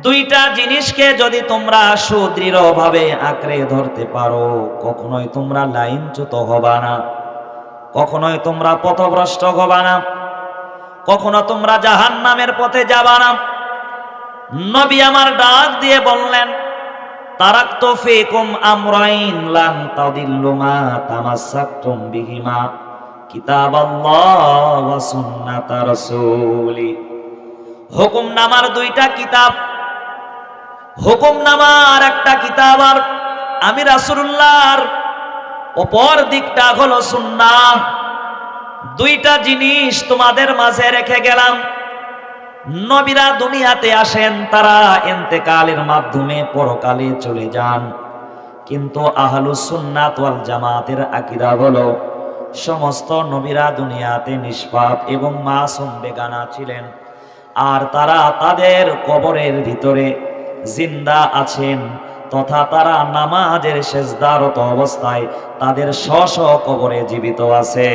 দুইটা জিনিসকে যদি তোমরা সুদৃঢ়ভাবে আঁকড়ে ধরতে পারো, কখনোই তোমরা লাইনচ্যুত হবা না, কখনোই তোমরা পথভ্রষ্ট হবা না, কখনো তোমরা জাহান্নামের পথে যাবা না। নবী আমার ডাক দিয়ে বললেন, তারাকতু ফীকুম আমরাইন লান তাদিল্লু মা তামাসসাকতুম বিহিমা কিতাবাল্লাহ ওয়া সুন্নাতা রাসূলি। হুকুমনামার দুইটা কিতাব, হুকুমনামার একটা কিতাব আর আমি রাসূলুল্লাহর অপর দিকটা হলো সুন্নাহ। দুইটা জিনিস তোমাদের মাঝে রেখে গেলাম। নবীরা দুনিয়াতে আসেন, তারা ইন্তেকালের মাধ্যমে পরকালে চলে যান, কিন্তু আহলুস সুন্নাত ওয়াল জামাতের আকীদা হলো সমস্ত নবীরা দুনিয়াতে নিষ্পাপ এবং মাসুম বেগানা ছিলেন, আর তারা তাদের কবরের ভিতরে জিন্দা আছেন, তথা তারা নামাজের সেজদারত অবস্থায় তাদের স্ব স্ব কবরে জীবিত আছে।